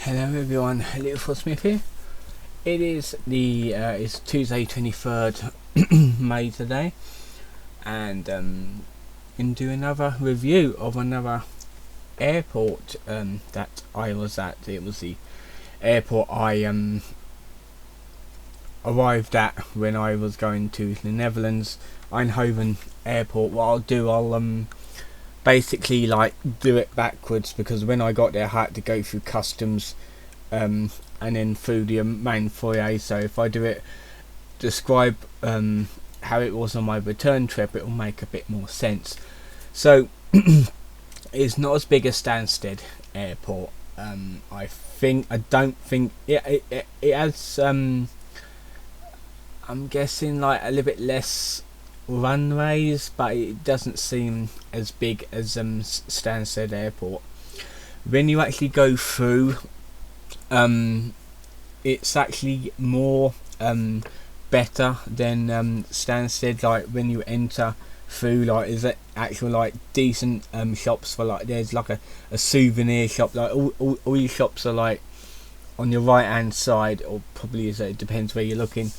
Hello everyone, Little Smith here. It is it's Tuesday 23rd May today, and in do another review of another airport that I was at. It was the airport I arrived at when I was going to the Netherlands, Eindhoven airport. What I'll do, I'll basically do it backwards, because when I got there I had to go through customs and then through the main foyer. So if I do it, describe how it was on my return trip, it will make a bit more sense. So it's not as big as Stansted airport. I don't think it has I'm guessing a little bit less runways, but it doesn't seem as big as Stansted airport. When you actually go through, it's actually more better than Stansted. When you enter through, is it actual decent shops for there's a souvenir shop. All your shops are on your right hand side, or probably it depends where you're looking.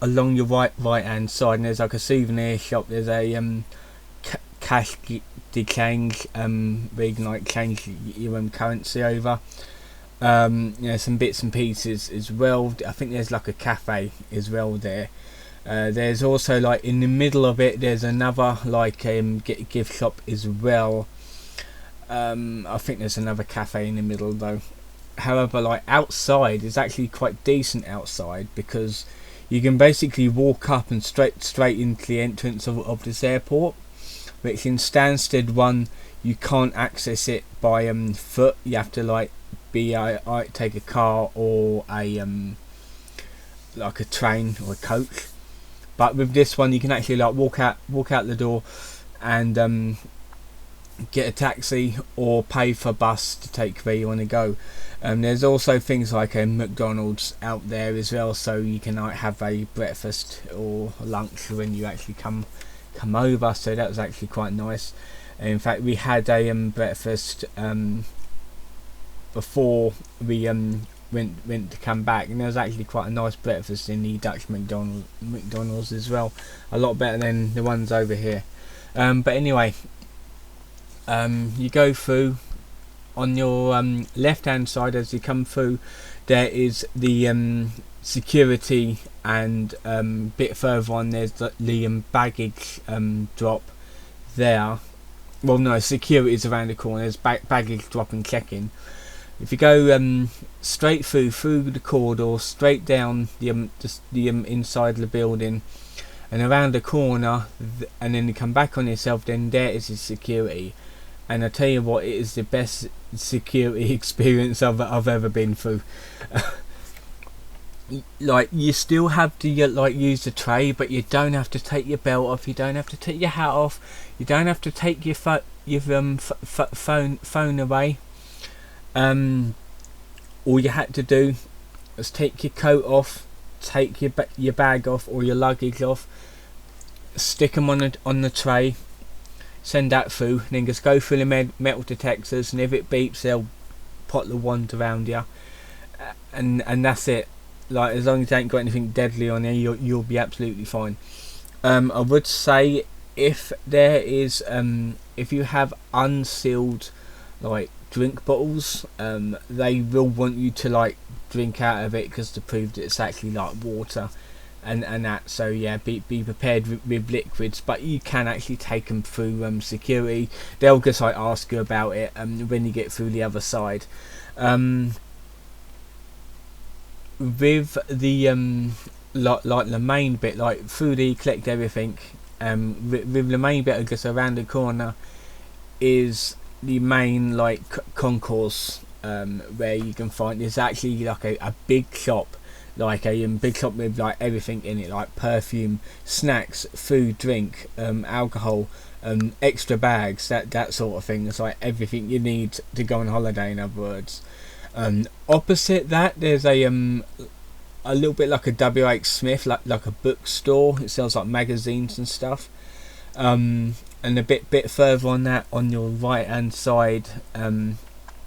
Along your right hand side, and there's a souvenir shop. There's a cash dechange, where you can change your own currency over. Some bits and pieces as well. I think there's a cafe as well there. There's also in the middle of it, there's another gift shop as well. I think there's another cafe in the middle though. However, outside is actually quite decent outside, because you can basically walk up and straight into the entrance of this airport, which in Stansted one you can't access it by foot. You have to take a car or a train or a coach. But with this one you can actually walk out the door and get a taxi or pay for a bus to take where you want to go. There's also things like a McDonald's out there as well, so you can have a breakfast or lunch when you actually come over. So that was actually quite nice. In fact, we had a breakfast before we went to come back, and there was actually quite a nice breakfast in the Dutch McDonald's as well. A lot better than the ones over here. But anyway, you go through. On your left hand side as you come through, there is the security, and bit further on there's the baggage drop there. Well, no, security is around the corner. There's baggage drop and check-in. If you go straight through the corridor, straight down the inside of the building, and around the corner, and then you come back on yourself, then there is the security. And I tell you what, it is the best security experience I've ever been through. You still have to use the tray, but you don't have to take your belt off. You don't have to take your hat off. You don't have to take your phone away. All you had to do was take your coat off, take your bag off or your luggage off, stick them on the tray. Send that through, and then just go through the metal detectors, and if it beeps, they'll pot the wand around you, and that's it. As long as you ain't got anything deadly on you, you'll be absolutely fine. I would say if there is if you have unsealed drink bottles, they will want you to drink out of it, because to prove that it's actually water. And that, so yeah, be prepared with liquids, but you can actually take them through security. They'll just ask you about it when you get through the other side. With the the main bit, through the collect everything, with the main bit just around the corner is the main concourse, where you can find there's actually a big shop. A big shop with everything in it, perfume, snacks, food, drink, alcohol, extra bags, that sort of thing. It's everything you need to go on holiday, in other words. Opposite that, there's a little bit like a WH Smith, like a bookstore. It sells magazines and stuff. And a bit further on that, on your right hand side,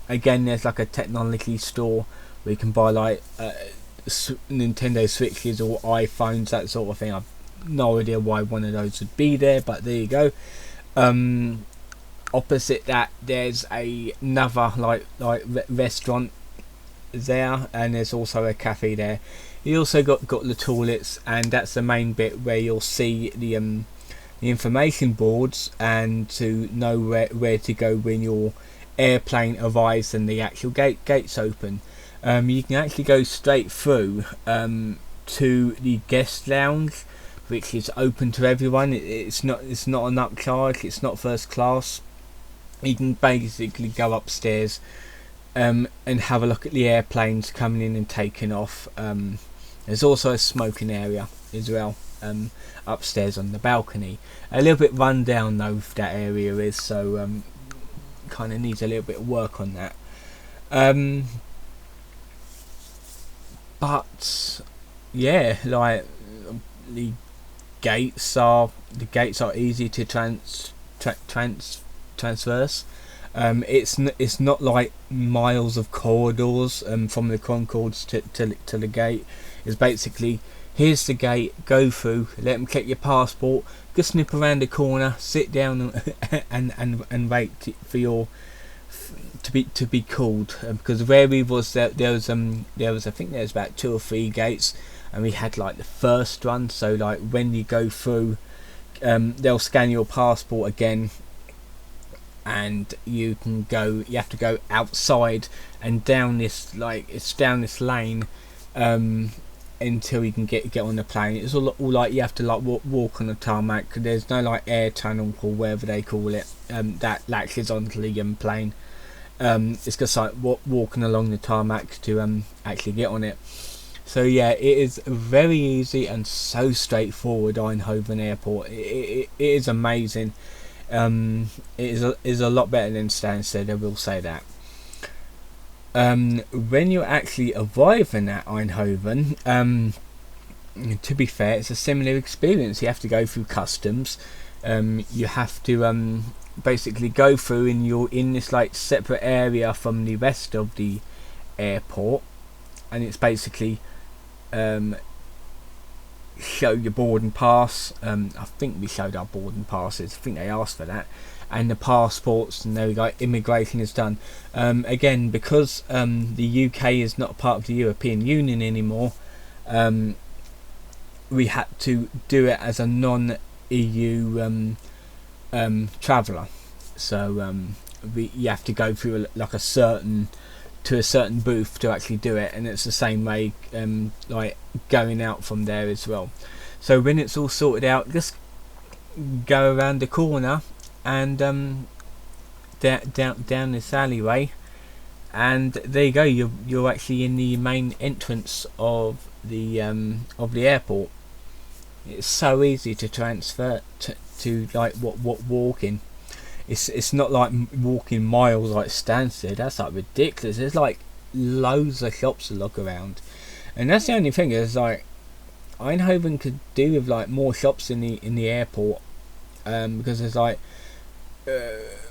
again, there's like a technology store where you can buy like Nintendo Switches or iPhones, that sort of thing. I've no idea why one of those would be there, but there you go. Opposite that, there's another restaurant there, and there's also a cafe there. You also got the toilets, and that's the main bit where you'll see the information boards, and to know where to go when your airplane arrives and the actual gates open. You can actually go straight through to the guest lounge, which is open to everyone. It's not an upcharge. It's not first class. You can basically go upstairs and have a look at the airplanes coming in and taking off. There's also a smoking area as well upstairs on the balcony. A little bit run down though that area is, so kind of needs a little bit of work on that. But yeah, like the gates are easy to transverse. It's not like miles of corridors from the concourse to the gate. It's basically, here's the gate, go through, let them check your passport, just snip around the corner, sit down and wait for your to be called. Because where we was, there was I think there was about 2 or 3 gates, and we had like the first one. So like when you go through, they'll scan your passport again, and you have to go outside and down this lane until you can get on the plane. It's all like you have to like walk on the tarmac. There's no like air tunnel or whatever they call it that latches onto the plane. It's just like walking along the tarmac to actually get on it. So yeah, it is very easy and so straightforward. Eindhoven Airport, it is amazing. It is a lot better than Stansted, I will say that. When you're actually arriving at Eindhoven, to be fair, it's a similar experience. You have to go through customs. You have to basically go through, and you're in this like separate area from the rest of the airport, and it's basically show your boarding pass. I think we showed our boarding passes. I think they asked for that, and the passports, and there we go. Immigration is done. Again, because the UK is not part of the European Union anymore, we had to do it as a non-EU traveller. So you have to go through a certain booth to actually do it, and it's the same way like going out from there as well. So when it's all sorted out, just go around the corner and down this alleyway, and there you go. You're actually in the main entrance of the airport. It's so easy to transfer to like what walking. It's not like walking miles like Stansted. That's like ridiculous. There's like loads of shops to look around, and that's the only thing is like Eindhoven could do with like more shops in the airport, because there's like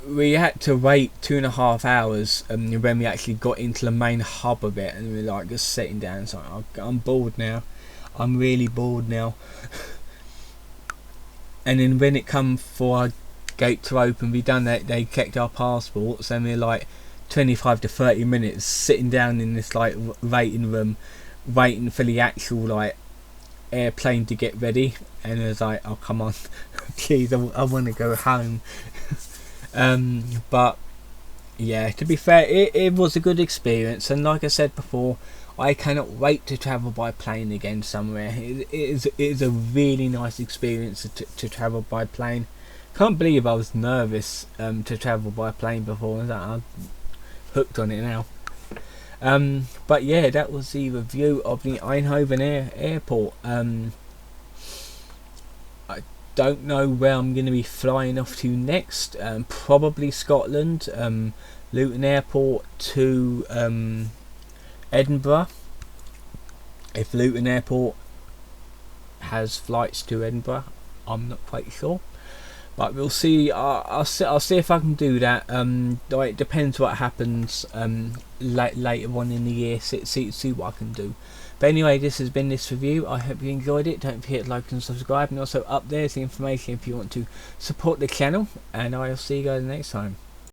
we had to wait 2.5 hours when we actually got into the main hub of it, and we were like just sitting down. It's like, I'm bored now. I'm really bored now. And then when it come for our gate to open, we done that. They checked our passports, and we're like 25 to 30 minutes sitting down in this like waiting room, waiting for the actual like airplane to get ready. And it was like, oh come on, please, I want to go home. But yeah, to be fair, it was a good experience, and like I said before, I cannot wait to travel by plane again somewhere. It is a really nice experience to travel by plane. Can't believe I was nervous to travel by plane before. I'm hooked on it now. But yeah, that was the review of the Eindhoven Airport. I don't know where I'm going to be flying off to next. Probably Scotland. Luton Airport to Edinburgh. If Luton Airport has flights to Edinburgh, I'm not quite sure. But we'll see. I'll see if I can do that. It depends what happens later on in the year. See what I can do. But anyway, this has been this review. I hope you enjoyed it. Don't forget to like and subscribe, and also up there's the information if you want to support the channel. And I'll see you guys next time.